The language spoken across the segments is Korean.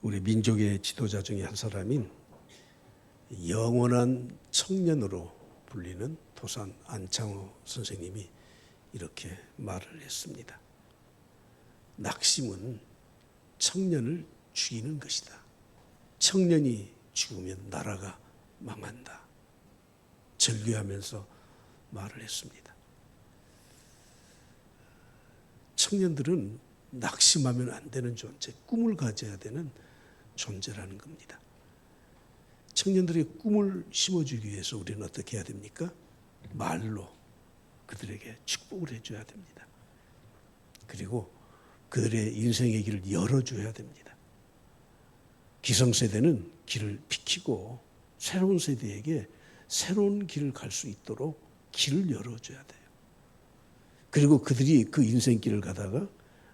우리 민족의 지도자 중에 한 사람인 영원한 청년으로 불리는 도산 안창호 선생님이 이렇게 말을 했습니다. 낙심은 청년을 죽이는 것이다. 청년이 죽으면 나라가 망한다. 절규하면서 말을 했습니다. 청년들은 낙심하면 안 되는 존재, 꿈을 가져야 되는 존재라는 겁니다. 청년들의 꿈을 심어주기 위해서 우리는 어떻게 해야 됩니까? 말로 그들에게 축복을 해줘야 됩니다. 그리고 그들의 인생의 길을 열어줘야 됩니다. 기성세대는 길을 비키고 새로운 세대에게 새로운 길을 갈 수 있도록 길을 열어줘야 돼요. 그리고 그들이 그 인생길을 가다가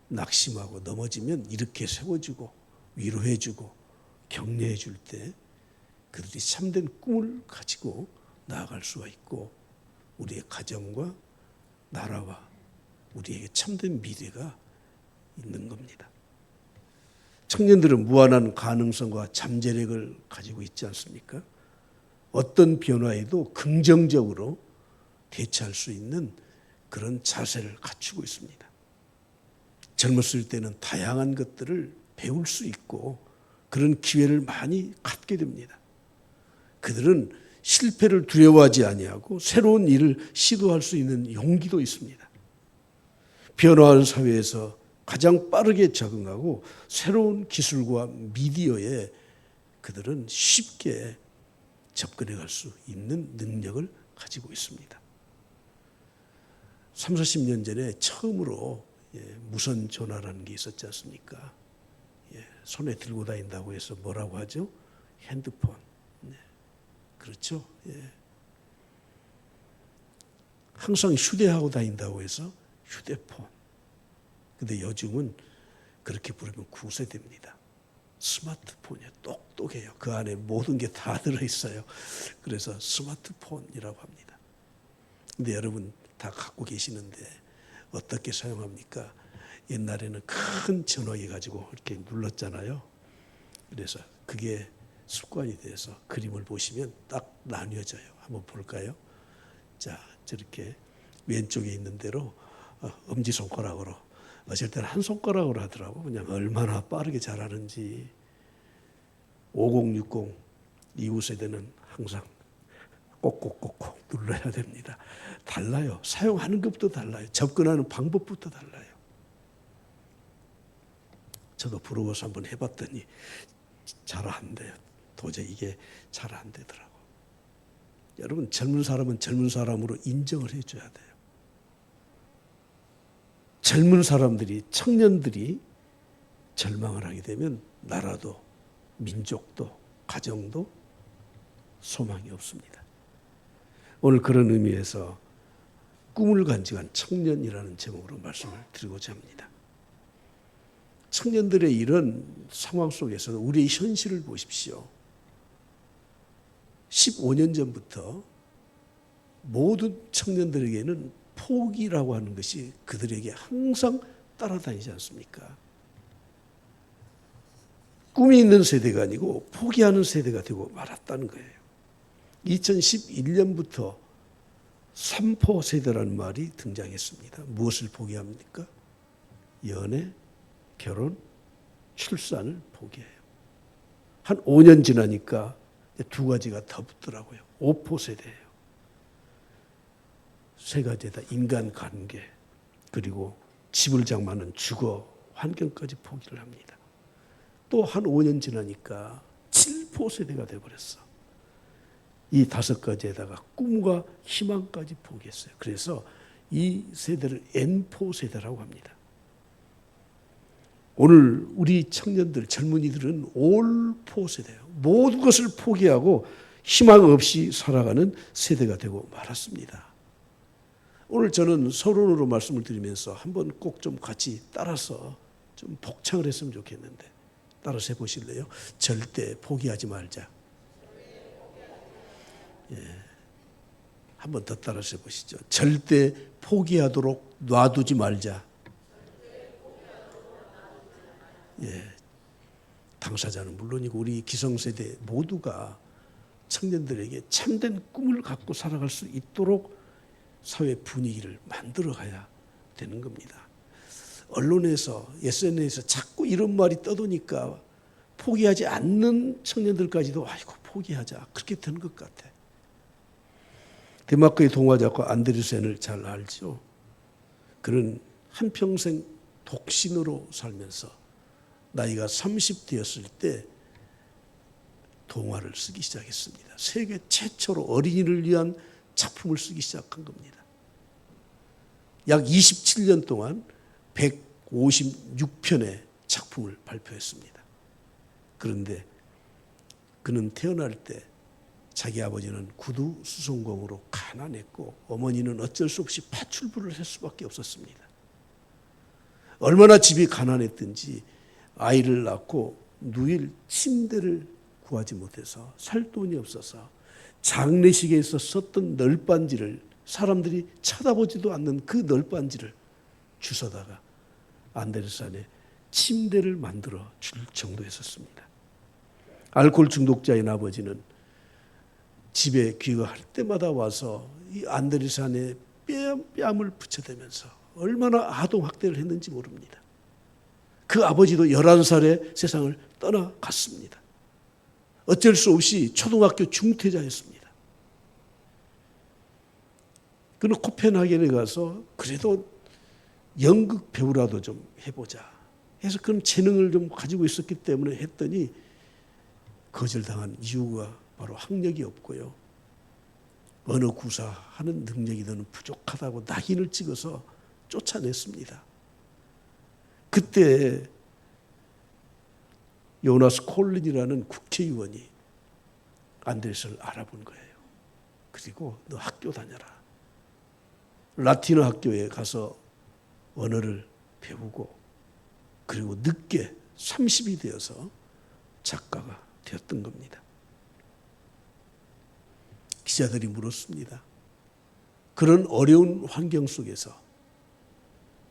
낙심하고 넘어지면 이렇게 세워주고 위로해주고 격려해줄 때 그들이 참된 꿈을 가지고 나아갈 수가 있고 우리의 가정과 나라와 우리에게 참된 미래가 있는 겁니다. 청년들은 무한한 가능성과 잠재력을 가지고 있지 않습니까? 어떤 변화에도 긍정적으로 대처할 수 있는 그런 자세를 갖추고 있습니다. 젊었을 때는 다양한 것들을 배울 수 있고 그런 기회를 많이 갖게 됩니다. 그들은 실패를 두려워하지 아니하고 새로운 일을 시도할 수 있는 용기도 있습니다. 변화하는 사회에서 가장 빠르게 적응하고 새로운 기술과 미디어에 그들은 쉽게 접근해 갈 수 있는 능력을 가지고 있습니다. 30, 40년 전에 처음으로 무선 전화라는 게 있었지 않습니까? 손에 들고 다닌다고 해서 뭐라고 하죠? 핸드폰. 그렇죠? 항상 휴대하고 다닌다고 해서 휴대폰. 근데 요즘은 그렇게 부르면 구세대입니다. 스마트폰이요. 똑똑해요. 그 안에 모든 게 다 들어있어요. 그래서 스마트폰이라고 합니다. 근데 여러분 다 갖고 계시는데 어떻게 사용합니까? 옛날에는 큰 전화기 가지고 이렇게 눌렀잖아요. 그래서 그게 습관이 돼서 그림을 보시면 딱 나뉘어져요. 한번 볼까요? 자, 저렇게 왼쪽에 있는 대로 엄지손가락으로 어쩔 때는 한 손가락으로 하더라고. 그냥 얼마나 빠르게 잘하는지. 5060 이후 세대는 항상 꼭꼭꼭꼭 눌러야 됩니다. 달라요. 사용하는 것부터 달라요. 접근하는 방법부터 달라요. 저도 부러워서 한번 해봤더니 잘 안 돼요. 도저히 이게 잘 안 되더라고. 여러분 젊은 사람은 젊은 사람으로 인정을 해줘야 돼요. 젊은 사람들이 청년들이 절망을 하게 되면 나라도 민족도 가정도 소망이 없습니다. 오늘 그런 의미에서 꿈을 간직한 청년이라는 제목으로 말씀을 드리고자 합니다. 청년들의 이런 상황 속에서 우리의 현실을 보십시오. 15년 전부터 모든 청년들에게는 포기라고 하는 것이 그들에게 항상 따라다니지 않습니까? 꿈이 있는 세대가 아니고 포기하는 세대가 되고 말았다는 거예요. 2011년부터 3포 세대라는 말이 등장했습니다. 무엇을 포기합니까? 연애, 결혼, 출산을 포기해요. 한 5년 지나니까 두 가지가 더 붙더라고요. 5포 세대예요. 세 가지다. 인간관계 그리고 집을 장만한 주거 환경까지 포기를 합니다. 또 한 5년 지나니까 7포 세대가 되어버렸어. 이 5가지에다가 꿈과 희망까지 포기했어요. 그래서 이 세대를 N포 세대라고 합니다. 오늘 우리 청년들, 젊은이들은 올포 세대예요. 모든 것을 포기하고 희망 없이 살아가는 세대가 되고 말았습니다. 오늘 저는 서론으로 말씀을 드리면서 한번 꼭 좀 같이 따라서 좀 복창을 했으면 좋겠는데 따라서 해보실래요? 절대 포기하지 말자. 한번 더 따라서 해보시죠. 절대 포기하도록 놔두지 말자. 당사자는 물론이고 우리 기성세대 모두가 청년들에게 참된 꿈을 갖고 살아갈 수 있도록 사회 분위기를 만들어가야 되는 겁니다. 언론에서 SNS에서 자꾸 이런 말이 떠도니까 포기하지 않는 청년들까지도 아이고 포기하자 그렇게 되는 것 같아. 덴마크의 동화 작가 안데르센을 잘 알죠. 그는 한평생 독신으로 살면서 나이가 30대였을 때 동화를 쓰기 시작했습니다. 세계 최초로 어린이를 위한 작품을 쓰기 시작한 겁니다. 약 27년 동안 156편의 작품을 발표했습니다. 그런데 그는 태어날 때 자기 아버지는 구두 수송공으로 가난했고 어머니는 어쩔 수 없이 파출부를 할 수밖에 없었습니다. 얼마나 집이 가난했든지 아이를 낳고 누일 침대를 구하지 못해서 살 돈이 없어서 장례식에서 썼던 널빤지를 사람들이 쳐다보지도 않는 그 널빤지를 주워다가 안데르센의 침대를 만들어 줄 정도였었습니다. 알코올 중독자인 아버지는 집에 귀가할 때마다 와서 이 안데르센의 뺨을 붙여대면서 얼마나 아동학대를 했는지 모릅니다. 그 아버지도 11살에 세상을 떠나갔습니다. 어쩔 수 없이 초등학교 중퇴자였습니다. 그는 코펜하겐에 가서 그래도 연극 배우라도 좀 해보자 해서 그런 재능을 좀 가지고 있었기 때문에 했더니 거절당한 이유가 바로 학력이 없고요. 언어 구사하는 능력이 너는 부족하다고 낙인을 찍어서 쫓아냈습니다. 그때 요나스 콜린이라는 국회의원이 안데르센을 알아본 거예요. 그리고 너 학교 다녀라. 라틴어 학교에 가서 언어를 배우고 그리고 늦게 30이 되어서 작가가 되었던 겁니다. 기자들이 물었습니다. 그런 어려운 환경 속에서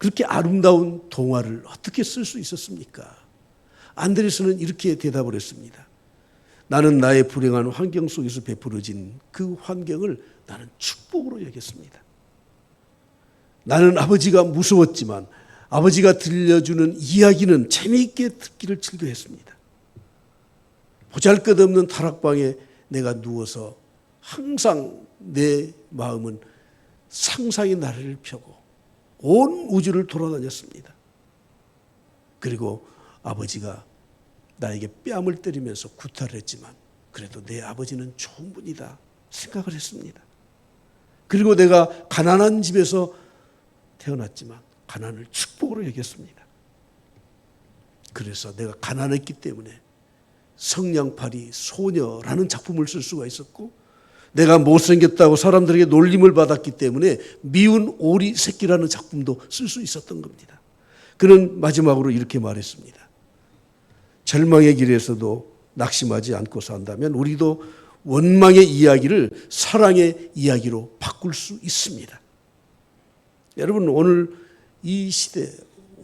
그렇게 아름다운 동화를 어떻게 쓸 수 있었습니까? 안데르센은 이렇게 대답을 했습니다. 나는 나의 불행한 환경 속에서 베풀어진 그 환경을 나는 축복으로 여겼습니다. 나는 아버지가 무서웠지만 아버지가 들려주는 이야기는 재미있게 듣기를 즐겨했습니다. 보잘것없는 다락방에 내가 누워서 항상 내 마음은 상상의 나래를 펴고 온 우주를 돌아다녔습니다. 그리고 아버지가 나에게 뺨을 때리면서 구타를 했지만 그래도 내 아버지는 좋은 분이다 생각을 했습니다. 그리고 내가 가난한 집에서 태어났지만 가난을 축복으로 여겼습니다. 그래서 내가 가난했기 때문에 성냥팔이 소녀라는 작품을 쓸 수가 있었고 내가 못생겼다고 사람들에게 놀림을 받았기 때문에 미운 오리 새끼라는 작품도 쓸 수 있었던 겁니다. 그는 마지막으로 이렇게 말했습니다. 절망의 길에서도 낙심하지 않고 산다면 우리도 원망의 이야기를 사랑의 이야기로 바꿀 수 있습니다. 여러분 오늘 이 시대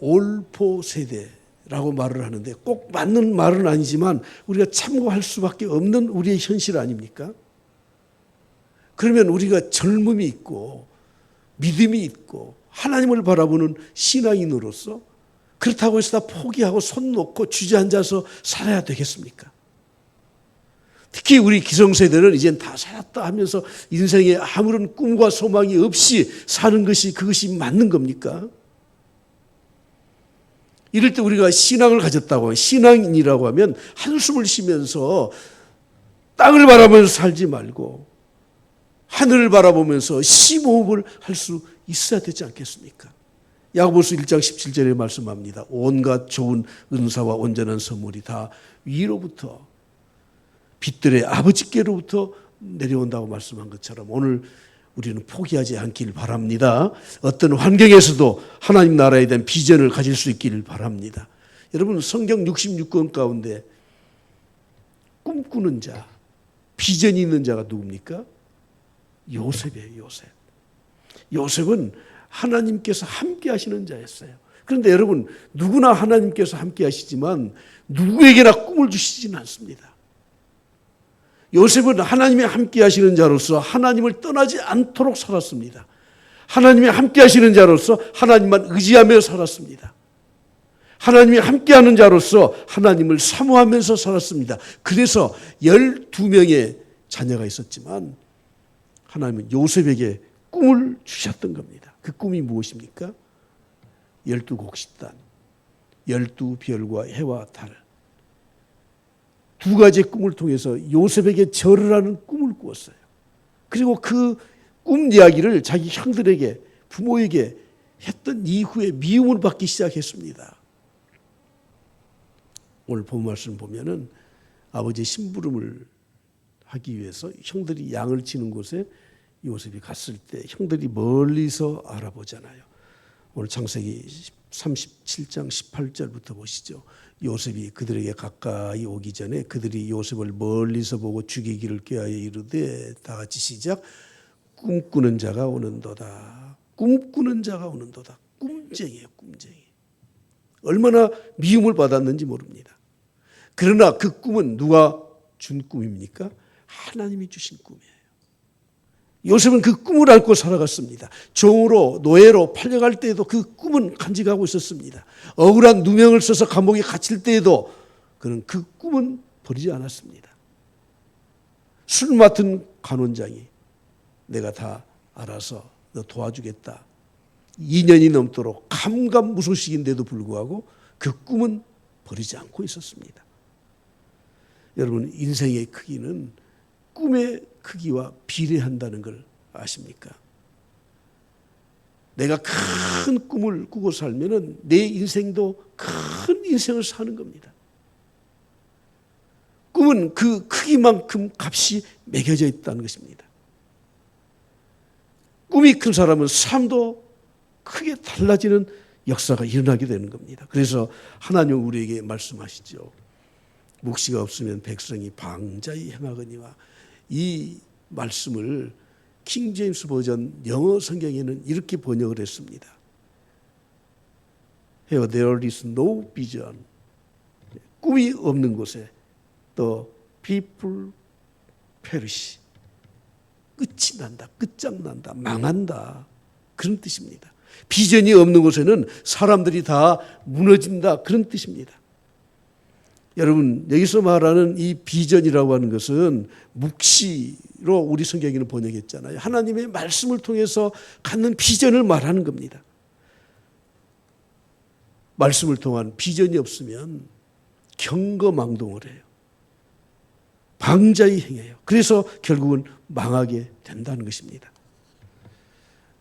올포 세대라고 말을 하는데 꼭 맞는 말은 아니지만 우리가 참고할 수밖에 없는 우리의 현실 아닙니까? 그러면 우리가 젊음이 있고 믿음이 있고 하나님을 바라보는 신앙인으로서 그렇다고 해서 다 포기하고 손 놓고 주저앉아서 살아야 되겠습니까? 특히 우리 기성세대는 이젠 다 살았다 하면서 인생에 아무런 꿈과 소망이 없이 사는 것이 그것이 맞는 겁니까? 이럴 때 우리가 신앙을 가졌다고 신앙인이라고 하면 한숨을 쉬면서 땅을 바라보면서 살지 말고 하늘을 바라보면서 심호흡을 할 수 있어야 되지 않겠습니까? 야고보서 1장 17절에 말씀합니다. 온갖 좋은 은사와 온전한 선물이 다 위로부터 빛들의 아버지께로부터 내려온다고 말씀한 것처럼 오늘 우리는 포기하지 않길 바랍니다. 어떤 환경에서도 하나님 나라에 대한 비전을 가질 수 있기를 바랍니다. 여러분 성경 66권 가운데 꿈꾸는 자, 비전이 있는 자가 누굽니까? 요셉이에요. 요셉. 요셉은 하나님께서 함께 하시는 자였어요. 그런데 여러분, 누구나 하나님께서 함께 하시지만 누구에게나 꿈을 주시지는 않습니다. 요셉은 하나님이 함께 하시는 자로서 하나님을 떠나지 않도록 살았습니다. 하나님이 함께 하시는 자로서 하나님만 의지하며 살았습니다. 하나님이 함께하는 자로서 하나님을 사모하면서 살았습니다. 그래서 12명의 자녀가 있었지만 하나님은 요셉에게 꿈을 주셨던 겁니다. 그 꿈이 무엇입니까? 12곡식단, 12별과 해와 달. 두 가지의 꿈을 통해서 요셉에게 절을 하는 꿈을 꾸었어요. 그리고 그 꿈 이야기를 자기 형들에게, 부모에게 했던 이후에 미움을 받기 시작했습니다. 오늘 본 말씀 보면은 아버지의 심부름을 하기 위해서 형들이 양을 치는 곳에 요셉이 갔을 때 형들이 멀리서 알아보잖아요. 오늘 창세기 37장 18절부터 보시죠. 요셉이 그들에게 가까이 오기 전에 그들이 요셉을 멀리서 보고 죽이기를 꾀하여 이르되, 다 같이 시작. 꿈꾸는 자가 오는도다. 꿈꾸는 자가 오는도다. 꿈쟁이에요, 꿈쟁이. 얼마나 미움을 받았는지 모릅니다. 그러나 그 꿈은 누가 준 꿈입니까? 하나님이 주신 꿈이에요. 요셉은 그 꿈을 앓고 살아갔습니다. 종으로, 노예로 팔려갈 때에도 그 꿈은 간직하고 있었습니다. 억울한 누명을 써서 감옥에 갇힐 때에도 그는 그 꿈은 버리지 않았습니다. 술 맡은 간원장이 내가 다 알아서 너 도와주겠다. 2년이 넘도록 감감무소식인데도 불구하고 그 꿈은 버리지 않고 있었습니다. 여러분, 인생의 크기는 꿈의 크기와 비례한다는 걸 아십니까? 내가 큰 꿈을 꾸고 살면은 내 인생도 큰 인생을 사는 겁니다. 꿈은 그 크기만큼 값이 매겨져 있다는 것입니다. 꿈이 큰 사람은 삶도 크게 달라지는 역사가 일어나게 되는 겁니다. 그래서 하나님은 우리에게 말씀하시죠. 묵시가 없으면 백성이 방자히 행하거니와, 이 말씀을 킹 제임스 버전 영어 성경에는 이렇게 번역을 했습니다. Here there is no vision. 꿈이 없는 곳에 the people perish. 끝이 난다, 끝장난다, 망한다. 그런 뜻입니다. 비전이 없는 곳에는 사람들이 다 무너진다. 그런 뜻입니다. 여러분, 여기서 말하는 이 비전이라고 하는 것은 묵시로 우리 성경에는 번역했잖아요. 하나님의 말씀을 통해서 갖는 비전을 말하는 겁니다. 말씀을 통한 비전이 없으면 경거망동을 해요. 방자히 행해요. 그래서 결국은 망하게 된다는 것입니다.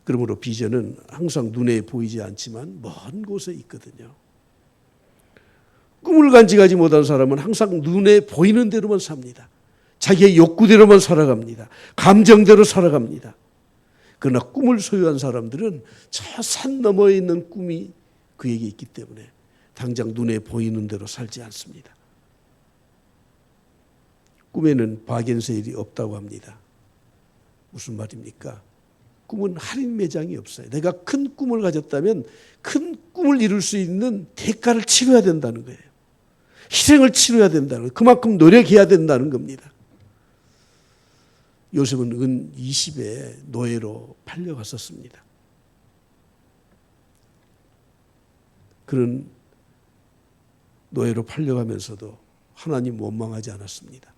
그러므로 비전은 항상 눈에 보이지 않지만 먼 곳에 있거든요. 꿈을 간직하지 못한 사람은 항상 눈에 보이는 대로만 삽니다. 자기의 욕구대로만 살아갑니다. 감정대로 살아갑니다. 그러나 꿈을 소유한 사람들은 저 산 너머에 있는 꿈이 그에게 있기 때문에 당장 눈에 보이는 대로 살지 않습니다. 꿈에는 박앤세일이 없다고 합니다. 무슨 말입니까? 꿈은 할인 매장이 없어요. 내가 큰 꿈을 가졌다면 큰 꿈을 이룰 수 있는 대가를 치러야 된다는 거예요. 희생을 치러야 된다는 거예요. 그만큼 노력해야 된다는 겁니다. 요셉은 은 20에 노예로 팔려갔었습니다. 그는 노예로 팔려가면서도 하나님 원망하지 않았습니다.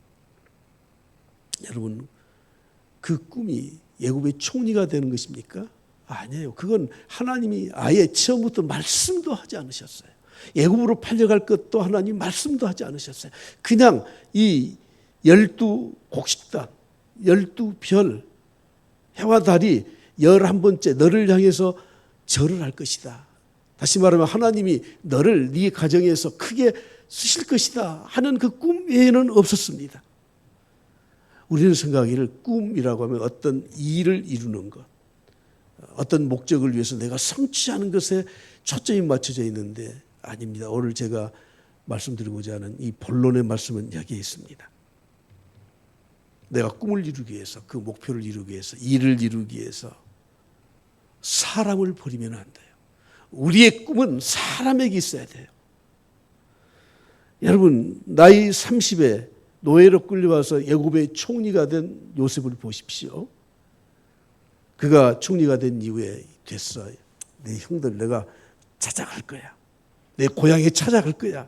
여러분, 그 꿈이 애굽의 총리가 되는 것입니까? 아니에요. 그건 하나님이 아예 처음부터 말씀도 하지 않으셨어요. 애굽으로 팔려갈 것도 하나님 말씀도 하지 않으셨어요. 그냥 이 12곡식단, 12별, 해와 달이 11번째 너를 향해서 절을 할 것이다. 다시 말하면 하나님이 너를 네 가정에서 크게 쓰실 것이다 하는 그 꿈 외에는 없었습니다. 우리는 생각하기를 꿈이라고 하면 어떤 일을 이루는 것, 어떤 목적을 위해서 내가 성취하는 것에 초점이 맞춰져 있는데 아닙니다. 오늘 제가 말씀드리고자 하는 이 본론의 말씀은 여기에 있습니다. 내가 꿈을 이루기 위해서, 그 목표를 이루기 위해서, 일을 이루기 위해서 사람을 버리면 안 돼요. 우리의 꿈은 사람에게 있어야 돼요. 여러분, 나이 30에 노예로 끌려와서 애굽의 총리가 된 요셉을 보십시오. 그가 총리가 된 이후에 됐어요. 내 형들 내가 찾아갈 거야. 내 고향에 찾아갈 거야.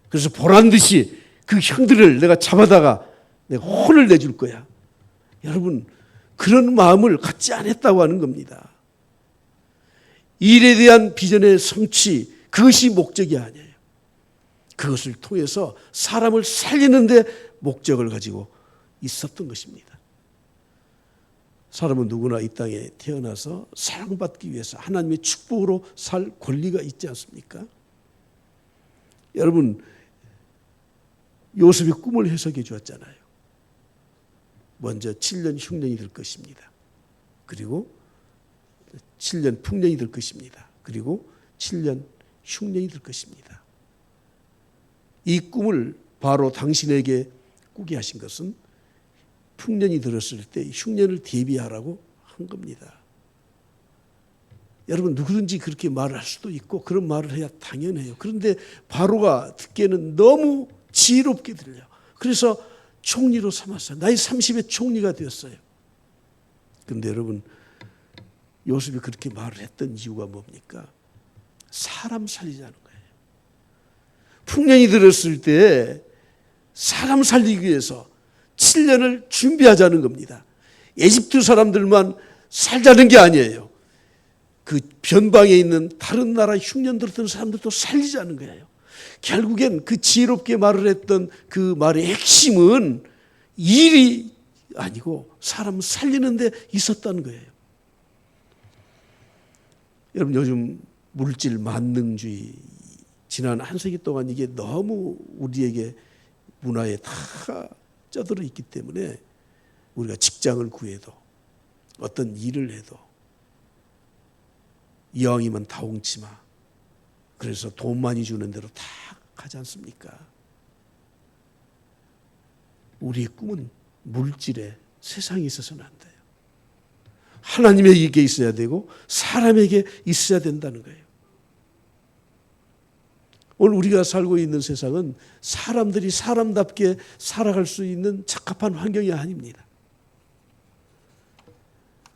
그래서 보란 듯이 그 형들을 내가 잡아다가 내가 혼을 내줄 거야. 여러분, 그런 마음을 갖지 않았다고 하는 겁니다. 일에 대한 비전의 성취, 그것이 목적이 아니에요. 그것을 통해서 사람을 살리는 데 목적을 가지고 있었던 것입니다. 사람은 누구나 이 땅에 태어나서 사랑받기 위해서 하나님의 축복으로 살 권리가 있지 않습니까? 여러분, 요셉이 꿈을 해석해 주었잖아요. 먼저 7년 흉년이 될 것입니다. 그리고 7년 풍년이 될 것입니다. 그리고 7년 흉년이 될 것입니다. 이 꿈을 바로 당신에게 꾸게 하신 것은 풍년이 들었을 때 흉년을 대비하라고 한 겁니다. 여러분, 누구든지 그렇게 말을 할 수도 있고 그런 말을 해야 당연해요. 그런데 바로가 듣기에는 너무 지혜롭게 들려. 그래서 총리로 삼았어요. 나이 30에 총리가 되었어요. 그런데 여러분, 요셉이 그렇게 말을 했던 이유가 뭡니까? 사람 살리자는 거예요. 풍년이 들었을 때 사람 살리기 위해서 7년을 준비하자는 겁니다. 에집트 사람들만 살자는 게 아니에요. 그 변방에 있는 다른 나라 흉년 들었던 사람들도 살리자는 거예요. 결국엔 그 지혜롭게 말을 했던 그 말의 핵심은 일이 아니고 사람 살리는 데 있었다는 거예요. 여러분, 요즘 물질 만능주의, 지난 한 세기 동안 이게 너무 우리에게 문화에 다 쩌들어 있기 때문에 우리가 직장을 구해도 어떤 일을 해도 이왕이면 다홍치마, 그래서 돈 많이 주는 대로 다 가지 않습니까? 우리의 꿈은 물질에 세상에 있어서는 안 돼요. 하나님에게 있어야 되고 사람에게 있어야 된다는 거예요. 오늘 우리가 살고 있는 세상은 사람들이 사람답게 살아갈 수 있는 적합한 환경이 아닙니다.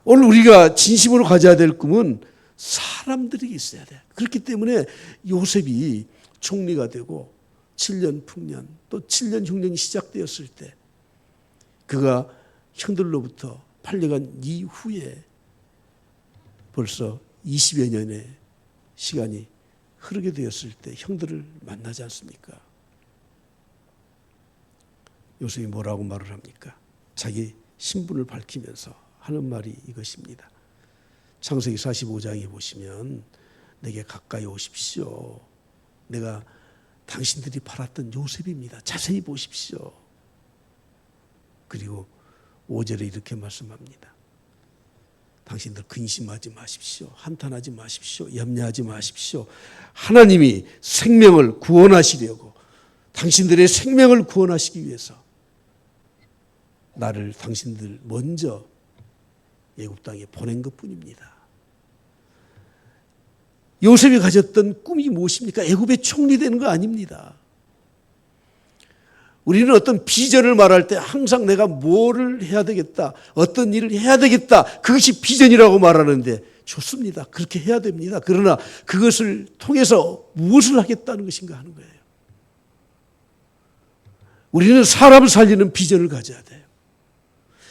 오늘 우리가 진심으로 가져야 될 꿈은 사람들이 있어야 돼요. 그렇기 때문에 요셉이 총리가 되고 7년 풍년 또 7년 흉년이 시작되었을 때 그가 형들로부터 팔려간 이후에 벌써 20여 년의 시간이 흐르게 되었을 때 형들을 만나지 않습니까? 요셉이 뭐라고 말을 합니까? 자기 신분을 밝히면서 하는 말이 이것입니다. 창세기 45장에 보시면 내게 가까이 오십시오. 내가 당신들이 팔았던 요셉입니다. 자세히 보십시오. 그리고 5절에 이렇게 말씀합니다. 당신들 근심하지 마십시오. 한탄하지 마십시오. 염려하지 마십시오. 하나님이 생명을 구원하시려고, 당신들의 생명을 구원하시기 위해서 나를 당신들 먼저 애굽 땅에 보낸 것뿐입니다. 요셉이 가졌던 꿈이 무엇입니까? 애굽의 총리 되는 거 아닙니다. 우리는 어떤 비전을 말할 때 항상 내가 뭐를 해야 되겠다, 어떤 일을 해야 되겠다, 그것이 비전이라고 말하는데 좋습니다. 그렇게 해야 됩니다. 그러나 그것을 통해서 무엇을 하겠다는 것인가 하는 거예요. 우리는 사람을 살리는 비전을 가져야 돼요.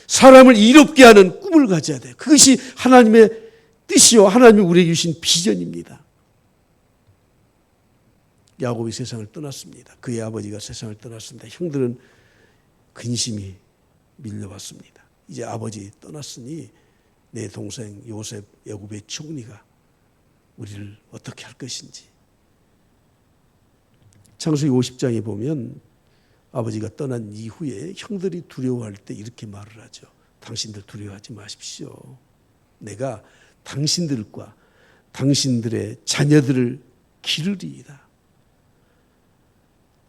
사람을 이롭게 하는 꿈을 가져야 돼요. 그것이 하나님의 뜻이요, 하나님이 우리에게 주신 비전입니다. 야곱이 세상을 떠났습니다. 그의 아버지가 세상을 떠났습니다. 형들은 근심이 밀려왔습니다. 이제 아버지 떠났으니 내 동생 요셉 애굽의 총리가 우리를 어떻게 할 것인지. 창세기 50장에 보면 아버지가 떠난 이후에 형들이 두려워할 때 이렇게 말을 하죠. 당신들 두려워하지 마십시오. 내가 당신들과 당신들의 자녀들을 기르리이다.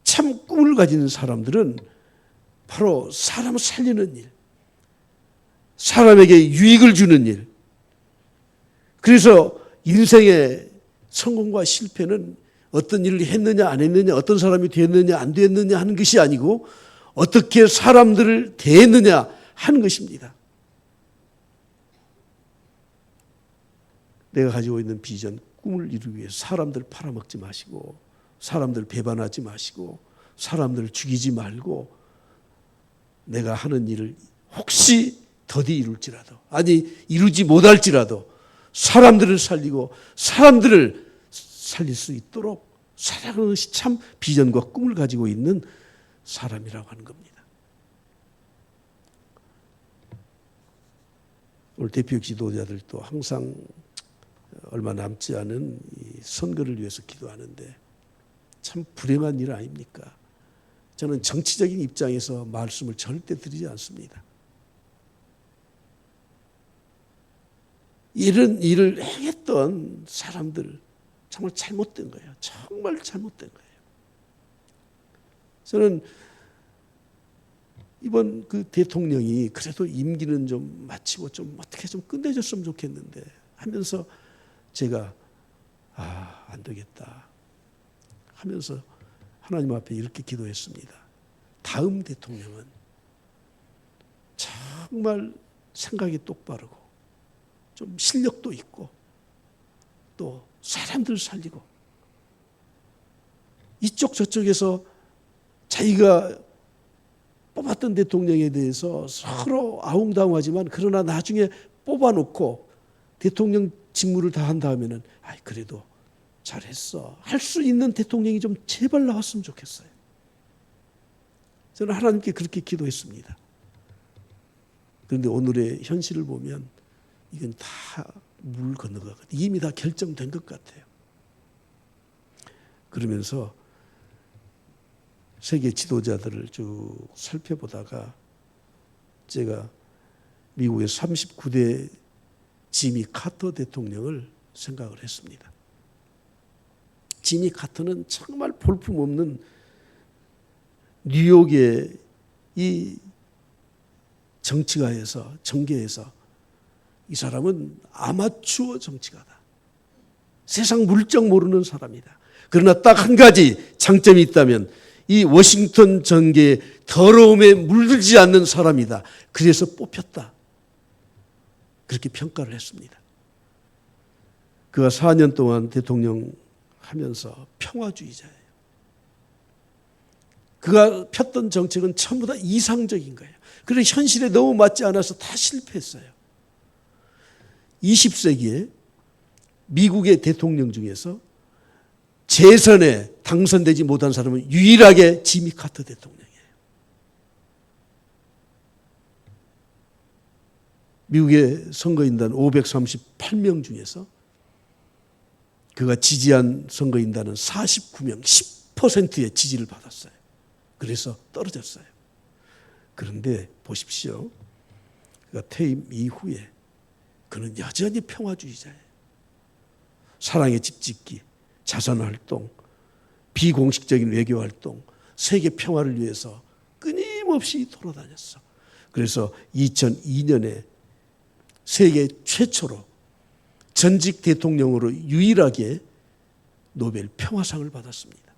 참 꿈을 가진 사람들은 바로 사람을 살리는 일, 사람에게 유익을 주는 일, 그래서 인생의 성공과 실패는 어떤 일을 했느냐 안 했느냐, 어떤 사람이 됐느냐 안 됐느냐 하는 것이 아니고 어떻게 사람들을 대했느냐 하는 것입니다. 내가 가지고 있는 비전, 꿈을 이루기 위해서 사람들 팔아먹지 마시고, 사람들 배반하지 마시고, 사람들을 죽이지 말고, 내가 하는 일을 혹시 더디 이룰지라도, 아니 이루지 못할지라도 사람들을 살리고 사람들을 살릴 수 있도록 살아가는 것이 참 비전과 꿈을 가지고 있는 사람이라고 하는 겁니다. 오늘 대표 지도자들도 항상 얼마 남지 않은 이 선거를 위해서 기도하는데 참 불행한 일 아닙니까? 저는 정치적인 입장에서 말씀을 절대 드리지 않습니다. 이런 일을 행했던 사람들 정말 잘못된 거예요. 정말 잘못된 거예요. 저는 이번 그 대통령이 그래도 임기는 좀 마치고 좀 어떻게 좀 끝내줬으면 좋겠는데 하면서 제가 안 되겠다 하면서 하나님 앞에 이렇게 기도했습니다. 다음 대통령은 정말 생각이 똑바르고 좀 실력도 있고 또 사람들 살리고 이쪽 저쪽에서 자기가 뽑았던 대통령에 대해서 서로 아웅다웅하지만 그러나 나중에 뽑아놓고 대통령 직무를 다 한 다음에는 그래도 잘했어 할 수 있는 대통령이 좀 제발 나왔으면 좋겠어요. 저는 하나님께 그렇게 기도했습니다. 그런데 오늘의 현실을 보면 이건 다 물 건너가거든요. 이미 다 결정된 것 같아요. 그러면서 세계 지도자들을 쭉 살펴보다가 제가 미국의 39대 지미 카터 대통령을 생각을 했습니다. 지미 카터는 정말 볼품없는 뉴욕의 이 정치가에서 정계에서 이 사람은 아마추어 정치가다. 세상 물정 모르는 사람이다. 그러나 딱 한 가지 장점이 있다면 이 워싱턴 정계의 더러움에 물들지 않는 사람이다. 그래서 뽑혔다. 그렇게 평가를 했습니다. 그가 4년 동안 대통령 하면서 평화주의자예요. 그가 폈던 정책은 전부 다 이상적인 거예요. 그래서 현실에 너무 맞지 않아서 다 실패했어요. 20세기에 미국의 대통령 중에서 재선에 당선되지 못한 사람은 유일하게 지미 카터 대통령이에요. 미국의 선거인단 538명 중에서 그가 지지한 선거인단은 49명, 10%의 지지를 받았어요. 그래서 떨어졌어요. 그런데 보십시오. 그가 퇴임 이후에 그는 여전히 평화주의자예요. 사랑의 집짓기, 자선활동, 비공식적인 외교활동, 세계 평화를 위해서 끊임없이 돌아다녔어. 그래서 2002년에 세계 최초로 전직 대통령으로 유일하게 노벨 평화상을 받았습니다.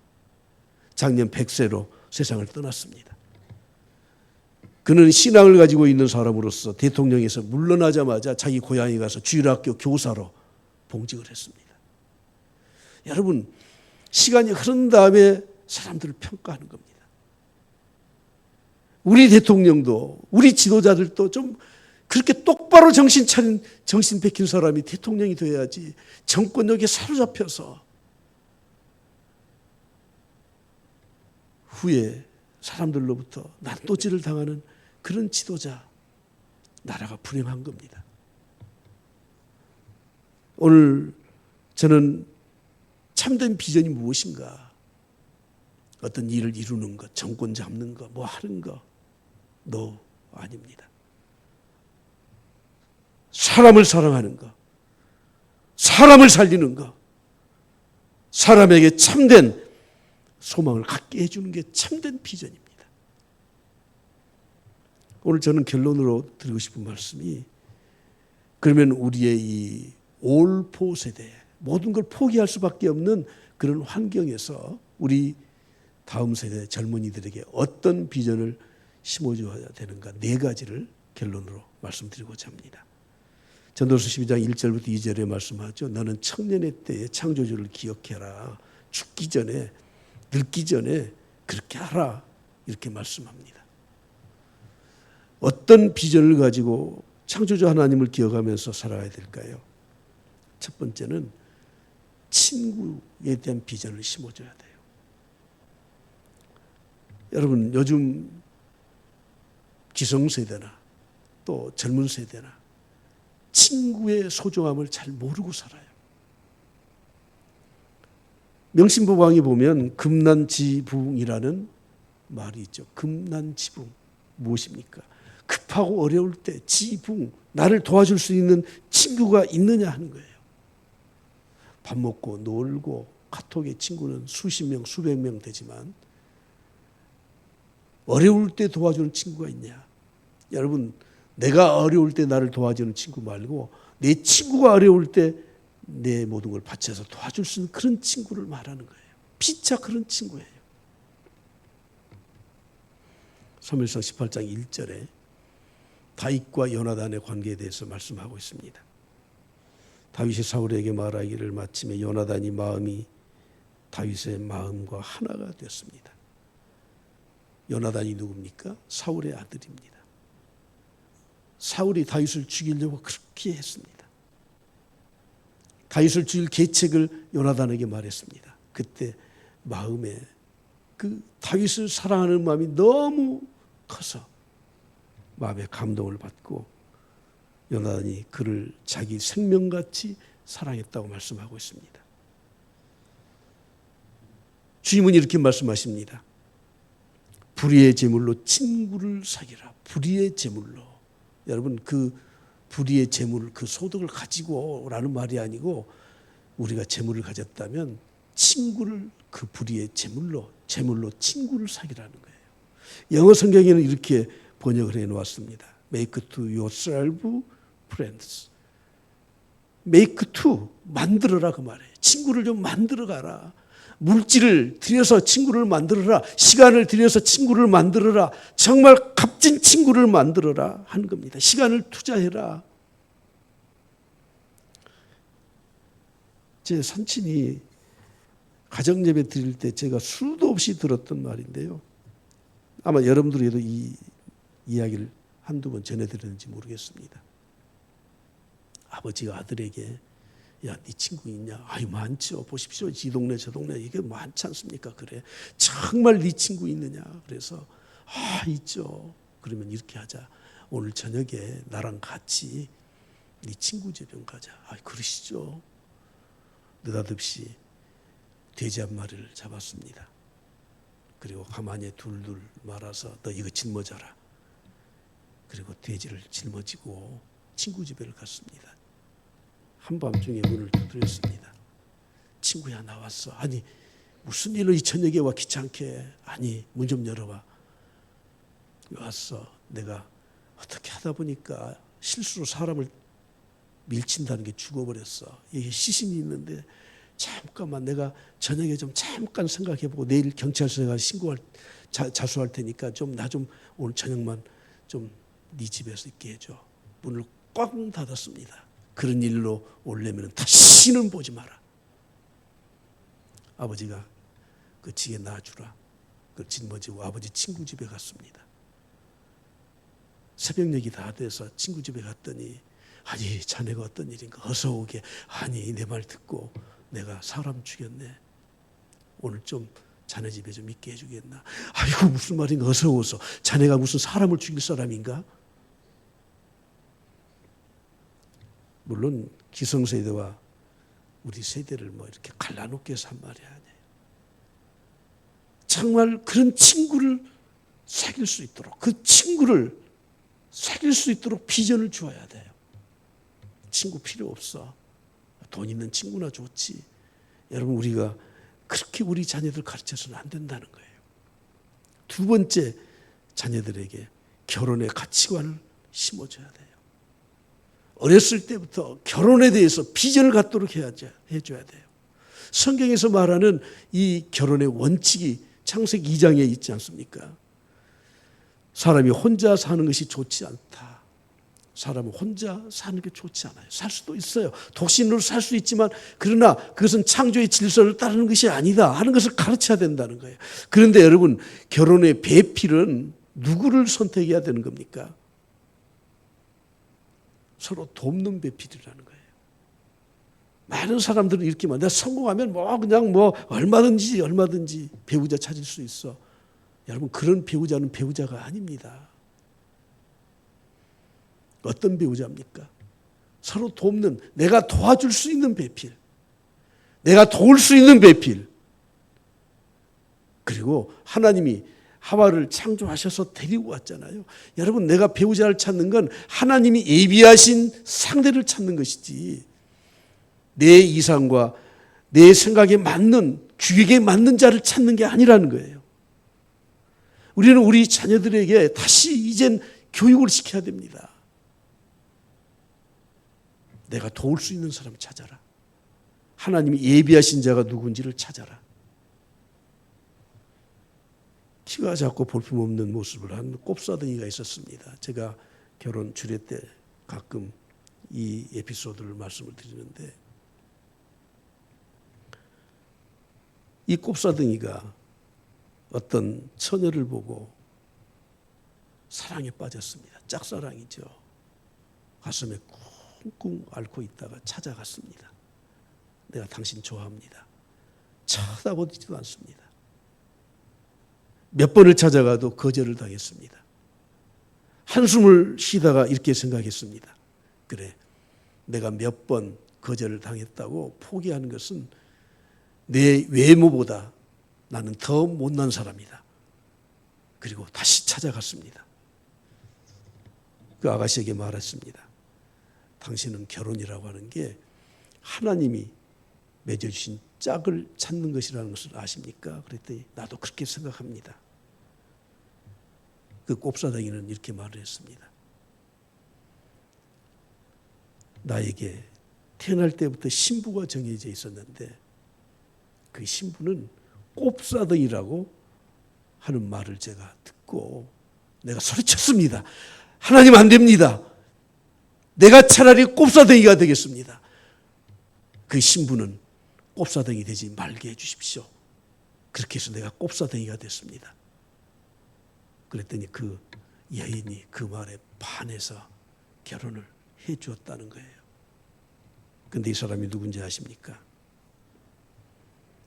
작년 100세로 세상을 떠났습니다. 그는 신앙을 가지고 있는 사람으로서 대통령에서 물러나자마자 자기 고향에 가서 주일학교 교사로 봉직을 했습니다. 여러분, 시간이 흐른 다음에 사람들을 평가하는 겁니다. 우리 대통령도 우리 지도자들도 좀 그렇게 똑바로 정신 차린 정신 베낀 사람이 대통령이 돼야지 정권력에 사로잡혀서 후에 사람들로부터 난도질을 당하는 그런 지도자, 나라가 불행한 겁니다. 오늘 저는 참된 비전이 무엇인가? 어떤 일을 이루는 것, 정권 잡는 것, 뭐 하는 것, 아닙니다. 사람을 사랑하는 것, 사람을 살리는 것, 사람에게 참된 소망을 갖게 해주는 게 참된 비전입니다. 오늘 저는 결론으로 드리고 싶은 말씀이, 그러면 우리의 이 올포 세대, 모든 걸 포기할 수밖에 없는 그런 환경에서 우리 다음 세대 젊은이들에게 어떤 비전을 심어줘야 되는가 4가지를 결론으로 말씀드리고자 합니다. 전도서 12장 1절부터 2절에 말씀하죠. 너는 청년의 때에 창조주를 기억해라. 죽기 전에 늙기 전에 그렇게 하라. 이렇게 말씀합니다. 어떤 비전을 가지고 창조주 하나님을 기억하면서 살아야 될까요? 첫 번째는 친구에 대한 비전을 심어줘야 돼요. 여러분 요즘 기성세대나 또 젊은 세대나 친구의 소중함을 잘 모르고 살아요. 명심보방에 보면 금난지붕이라는 말이 있죠. 금난지붕 무엇입니까? 급하고 어려울 때 지붕, 나를 도와줄 수 있는 친구가 있느냐 하는 거예요. 밥 먹고 놀고 카톡의 친구는 수십 명, 수백 명 되지만 어려울 때 도와주는 친구가 있냐? 여러분 내가 어려울 때 나를 도와주는 친구 말고 내 친구가 어려울 때 내 모든 걸 바쳐서 도와줄 수 있는 그런 친구를 말하는 거예요. 피차 그런 친구예요. 사무엘상 18장 1절에 다윗과 요나단의 관계에 대해서 말씀하고 있습니다. 다윗이 사울에게 말하기를 마침에 요나단이 마음이 다윗의 마음과 하나가 되었습니다. 요나단이 누굽니까? 사울의 아들입니다. 사울이 다윗을 죽이려고 그렇게 했습니다. 다윗을 죽일 계책을 요나단에게 말했습니다. 그때 마음에 그 다윗을 사랑하는 마음이 너무 커서 마음에 감동을 받고 요나단이 그를 자기 생명같이 사랑했다고 말씀하고 있습니다. 주님은 이렇게 말씀하십니다. 불의의 제물로 친구를 사귀라. 불의의 제물로. 여러분 그 불의의 재물, 그 소득을 가지고라는 말이 아니고 우리가 재물을 가졌다면 친구를 그 불의의 재물로 친구를 사귀라는 거예요. 영어 성경에는 이렇게 번역을 해놓았습니다. Make to yourself friends. Make to, 만들어라 그 말이에요. 친구를 좀 만들어가라. 물질을 들여서 친구를 만들어라. 시간을 들여서 친구를 만들어라. 정말 값진 친구를 만들어라 하는 겁니다. 시간을 투자해라. 제 산친이 가정예배 드릴 때 제가 수도 없이 들었던 말인데요. 아마 여러분들에도 이 이야기를 한두 번 전해드렸는지 모르겠습니다. 아버지가 아들에게 야, 네 친구 있냐? 아이 많죠. 보십시오. 이 동네 저 동네 이게 많지 않습니까? 그래. 정말 네 친구 있느냐? 그래서 있죠. 그러면 이렇게 하자. 오늘 저녁에 나랑 같이 네 친구 집에 가자. 그러시죠. 느닷없이 돼지 한 마리를 잡았습니다. 그리고 가만히 둘둘 말아서 너 이거 짊어져라. 그리고 돼지를 짊어지고 친구 집에 갔습니다. 한밤중에 문을 두드렸습니다. 친구야 나왔어. 아니 무슨 일로 이 저녁에 와 귀찮게. 아니 문 좀 열어봐. 왔어. 내가 어떻게 하다 보니까 실수로 사람을 밀친다는 게 죽어버렸어. 이게 시신이 있는데 잠깐만 내가 저녁에 좀 잠깐 생각해보고 내일 경찰서에 가서 자수할 테니까 나 좀 오늘 저녁만 좀 네 집에서 있게 해줘. 문을 꽉 닫았습니다. 그런 일로 오려면 다시는 보지 마라. 아버지가 그 지게 놔주라. 그걸 짊어지고 아버지 친구 집에 갔습니다. 새벽녘이 다 돼서 친구 집에 갔더니 아니 자네가 어떤 일인가 어서 오게. 아니 내 말 듣고 내가 사람 죽였네. 오늘 좀 자네 집에 좀 있게 해주겠나. 아이고 무슨 말인가 어서 오소. 자네가 무슨 사람을 죽일 사람인가. 물론 기성세대와 우리 세대를 이렇게 갈라놓기 위해서 한 말이 아니에요. 정말 그런 친구를 사귈 수 있도록 그 친구를 사귈 수 있도록 비전을 주어야 돼요. 친구 필요 없어. 돈 있는 친구나 좋지. 여러분 우리가 그렇게 우리 자녀들 가르쳐서는 안 된다는 거예요. 두 번째 자녀들에게 결혼의 가치관을 심어줘야 돼요. 어렸을 때부터 결혼에 대해서 비전을 갖도록 해줘야 돼요. 성경에서 말하는 이 결혼의 원칙이 창세기 2장에 있지 않습니까? 사람이 혼자 사는 것이 좋지 않다. 사람은 혼자 사는 게 좋지 않아요. 살 수도 있어요. 독신으로 살 수 있지만 그러나 그것은 창조의 질서를 따르는 것이 아니다 하는 것을 가르쳐야 된다는 거예요. 그런데 여러분, 결혼의 배필은 누구를 선택해야 되는 겁니까? 서로 돕는 배필이라는 거예요. 많은 사람들은 이렇게 말, 내가 성공하면 그냥 얼마든지 배우자 찾을 수 있어. 여러분, 그런 배우자는 배우자가 아닙니다. 어떤 배우자입니까? 서로 돕는, 내가 도와줄 수 있는 배필, 내가 도울 수 있는 배필. 그리고 하나님이 하와를 창조하셔서 데리고 왔잖아요. 여러분, 내가 배우자를 찾는 건 하나님이 예비하신 상대를 찾는 것이지 내 이상과 내 생각에 맞는, 규격에 맞는 자를 찾는 게 아니라는 거예요. 우리는 우리 자녀들에게 다시 이젠 교육을 시켜야 됩니다. 내가 도울 수 있는 사람을 찾아라. 하나님이 예비하신 자가 누군지를 찾아라. 키가 작고 볼품없는 모습을 한 꼽사등이가 있었습니다. 제가 결혼 주례 때 가끔 이 에피소드를 말씀을 드리는데, 이 꼽사등이가 어떤 처녀를 보고 사랑에 빠졌습니다. 짝사랑이죠. 가슴에 쿵쿵 앓고 있다가 찾아갔습니다. 내가 당신 좋아합니다. 쳐다보지도 않습니다. 몇 번을 찾아가도 거절을 당했습니다. 한숨을 쉬다가 이렇게 생각했습니다. 그래, 내가 몇 번 거절을 당했다고 포기하는 것은 내 외모보다 나는 더 못난 사람이다. 그리고 다시 찾아갔습니다. 그 아가씨에게 말했습니다. 당신은 결혼이라고 하는 게 하나님이 맺어주신 짝을 찾는 것이라는 것을 아십니까? 그랬더니 나도 그렇게 생각합니다. 그 꼽사당이는 이렇게 말을 했습니다. 나에게 태어날 때부터 신부가 정해져 있었는데 그 신부는 꼽사등이라고 하는 말을 제가 듣고 내가 소리쳤습니다. 하나님 안 됩니다. 내가 차라리 꼽사등이가 되겠습니다. 그 신부는 꼽사등이 되지 말게 해주십시오. 그렇게 해서 내가 꼽사등이가 됐습니다. 그랬더니 그 여인이 그 말에 반해서 결혼을 해 주었다는 거예요. 그런데 이 사람이 누군지 아십니까?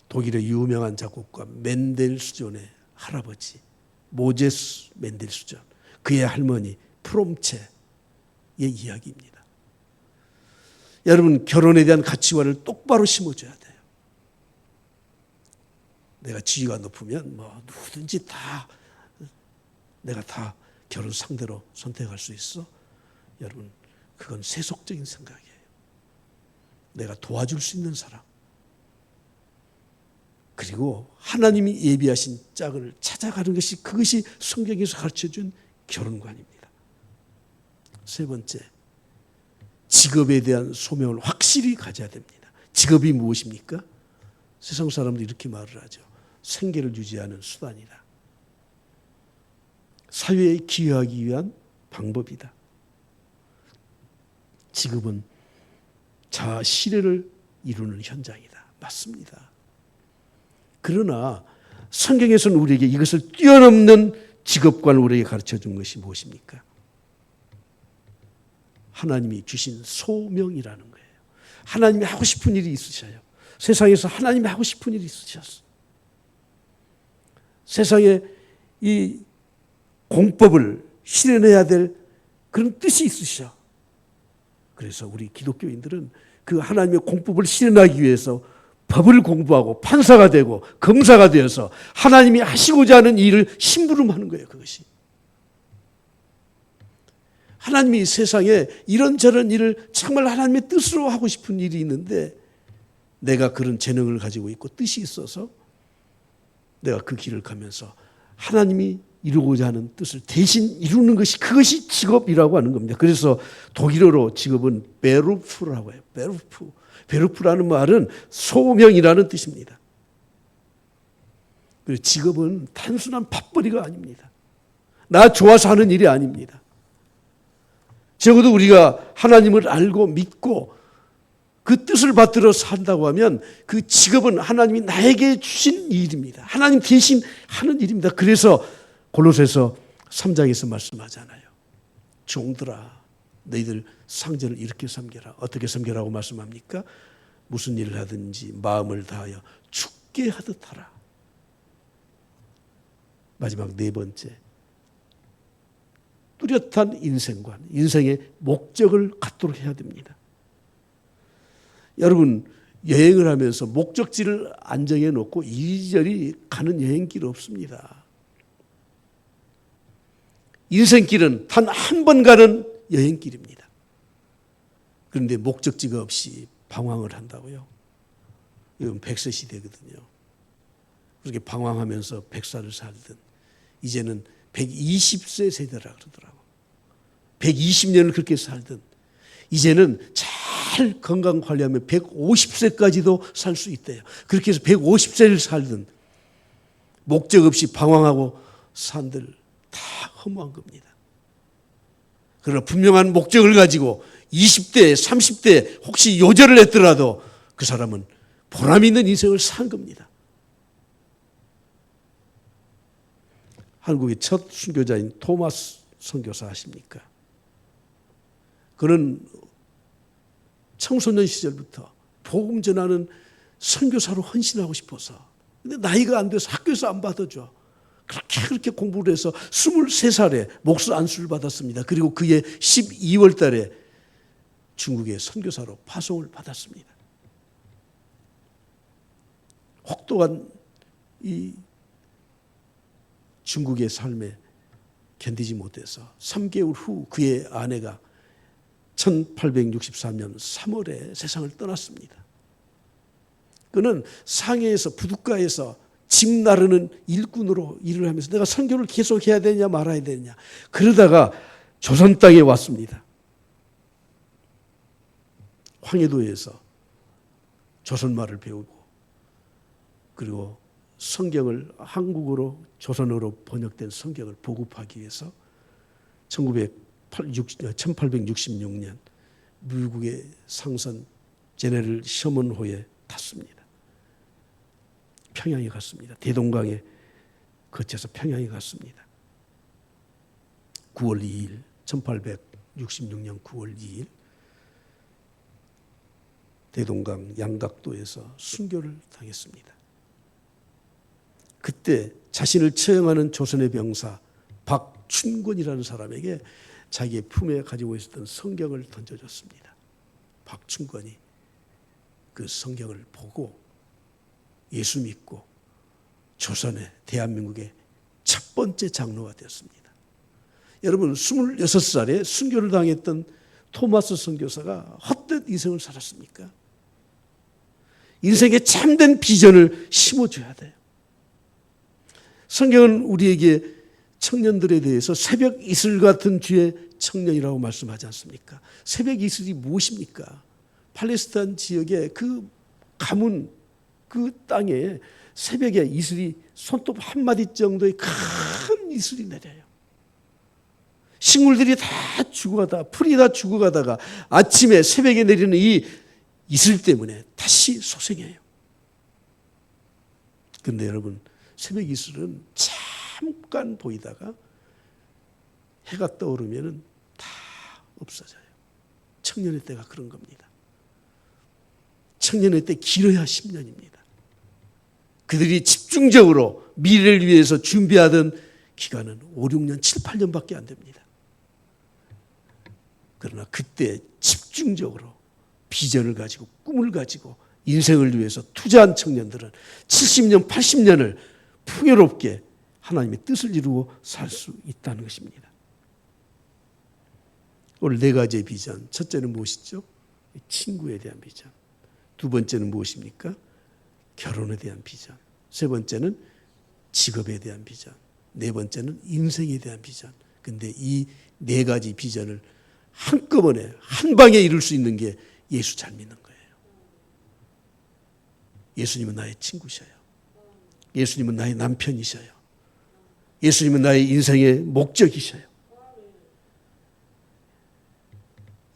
독일의 유명한 작곡가 멘델스존의 할아버지 모제스 멘델스존, 그의 할머니 프롬체의 이야기입니다. 여러분, 결혼에 대한 가치관을 똑바로 심어줘야 돼요. 내가 지위가 높으면 누구든지 내가 다 결혼 상대로 선택할 수 있어? 여러분, 그건 세속적인 생각이에요. 내가 도와줄 수 있는 사람, 그리고 하나님이 예비하신 짝을 찾아가는 것이, 그것이 성경에서 가르쳐준 결혼관입니다. 세 번째, 직업에 대한 소명을 확실히 가져야 됩니다. 직업이 무엇입니까? 세상 사람들이 이렇게 말을 하죠. 생계를 유지하는 수단이다. 사회에 기여하기 위한 방법이다. 직업은 자아 실현을 이루는 현장이다. 맞습니다. 그러나 성경에서는 우리에게 이것을 뛰어넘는 직업관을 우리에게 가르쳐준 것이 무엇입니까? 하나님이 주신 소명이라는 거예요. 하나님이 하고 싶은 일이 있으셔요. 세상에서 하나님이 하고 싶은 일이 있으셨어. 세상에 이 공법을 실현해야 될 그런 뜻이 있으셔. 그래서 우리 기독교인들은 그 하나님의 공법을 실현하기 위해서 법을 공부하고 판사가 되고 검사가 되어서 하나님이 하시고자 하는 일을 심부름하는 거예요. 그것이. 하나님이 세상에 이런저런 일을 정말 하나님의 뜻으로 하고 싶은 일이 있는데 내가 그런 재능을 가지고 있고 뜻이 있어서 내가 그 길을 가면서 하나님이 이루고자 하는 뜻을 대신 이루는 것이, 그것이 직업이라고 하는 겁니다. 그래서 독일어로 직업은 베루프라고 해요. 베루프. 베루프라는 말은 소명이라는 뜻입니다. 그리고 직업은 단순한 밥벌이가 아닙니다. 나 좋아서 하는 일이 아닙니다. 적어도 우리가 하나님을 알고 믿고 그 뜻을 받들어 산다고 하면 그 직업은 하나님이 나에게 주신 일입니다. 하나님 대신 하는 일입니다. 그래서 골로새서 3장에서 말씀하잖아요. 종들아, 너희들 상전을 이렇게 섬겨라. 어떻게 섬겨라고 말씀합니까? 무슨 일을 하든지 마음을 다하여 죽게 하듯 하라. 마지막 네 번째, 뚜렷한 인생관, 인생의 목적을 갖도록 해야 됩니다. 여러분, 여행을 하면서 목적지를 안 정해놓고 이리저리 가는 여행길 없습니다. 인생길은 단 한 번 가는 여행길입니다. 그런데 목적지가 없이 방황을 한다고요? 이건 100세 시대거든요. 그렇게 방황하면서 100살을 살든 이제는 120세 세대라 그러더라고. 120년을 그렇게 살든 이제는 잘 건강 관리하면 150세까지도 살 수 있대요. 그렇게 해서 150세를 살든 목적 없이 방황하고 산들 다 허무한 겁니다. 그러나 분명한 목적을 가지고 20대, 30대 혹시 요절을 했더라도 그 사람은 보람 있는 인생을 산 겁니다. 한국의 첫 순교자인 토마스 선교사 아십니까? 그는 청소년 시절부터 복음 전하는 선교사로 헌신하고 싶어서, 근데 나이가 안 돼서 학교에서 안 받아줘. 그렇게 공부를 해서 23살에 목수 안수를 받았습니다. 그리고 그해 12월 달에 중국의 선교사로 파송을 받았습니다. 혹독한 이 중국의 삶에 견디지 못해서 3개월 후 그의 아내가 1863년 3월에 세상을 떠났습니다. 그는 상해에서 부둣가에서 집 나르는 일꾼으로 일을 하면서 내가 선교를 계속해야 되냐 말아야 되냐 그러다가 조선 땅에 왔습니다. 황해도에서 조선말을 배우고 그리고 성경을 한국어로 조선어로 번역된 성경을 보급하기 위해서 1866년 미국의 상선 제네럴 셔먼호에 탔습니다. 평양에 갔습니다. 대동강에 거쳐서 평양에 갔습니다. 9월 2일, 1866년 9월 2일 대동강 양각도에서 순교를 당했습니다. 그때 자신을 처형하는 조선의 병사 박춘권이라는 사람에게 자기의 품에 가지고 있었던 성경을 던져줬습니다. 박춘권이 그 성경을 보고 예수 믿고 조선의 대한민국의 첫 번째 장로가 되었습니다. 여러분 26살에 순교를 당했던 토마스 선교사가 헛된 인생을 살았습니까? 인생에 참된 비전을 심어줘야 돼요. 성경은 우리에게 청년들에 대해서 새벽 이슬 같은 주의 청년이라고 말씀하지 않습니까? 새벽 이슬이 무엇입니까? 팔레스타인 지역의 그 가문 그 땅에 새벽에 이슬이 손톱 한마디 정도의 큰 이슬이 내려요. 식물들이 다 죽어가다 풀이 다 죽어가다가 아침에 새벽에 내리는 이 이슬 때문에 다시 소생해요. 그런데 여러분 새벽 이슬은 잠깐 보이다가 해가 떠오르면 다 없어져요. 청년의 때가 그런 겁니다. 청년의 때 길어야 10년입니다. 그들이 집중적으로 미래를 위해서 준비하던 기간은 5, 6년, 7, 8년밖에 안 됩니다. 그러나 그때 집중적으로 비전을 가지고 꿈을 가지고 인생을 위해서 투자한 청년들은 70년, 80년을 풍요롭게 하나님의 뜻을 이루고 살 수 있다는 것입니다. 오늘 네 가지의 비전. 첫째는 무엇이죠? 친구에 대한 비전. 두 번째는 무엇입니까? 결혼에 대한 비전. 세 번째는 직업에 대한 비전. 네 번째는 인생에 대한 비전. 근데 이 네 가지 비전을 한꺼번에 한 방에 이룰 수 있는 게 예수 잘 믿는 거예요. 예수님은 나의 친구셔요. 예수님은 나의 남편이셔요. 예수님은 나의 인생의 목적이셔요.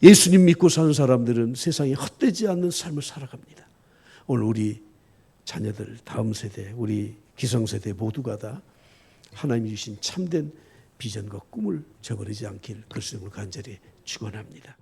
예수님 믿고 사는 사람들은 세상에 헛되지 않는 삶을 살아갑니다. 오늘 우리 자녀들, 다음 세대, 우리 기성세대 모두가 다 하나님이 주신 참된 비전과 꿈을 저버리지 않길 그리스도를 간절히 축원합니다.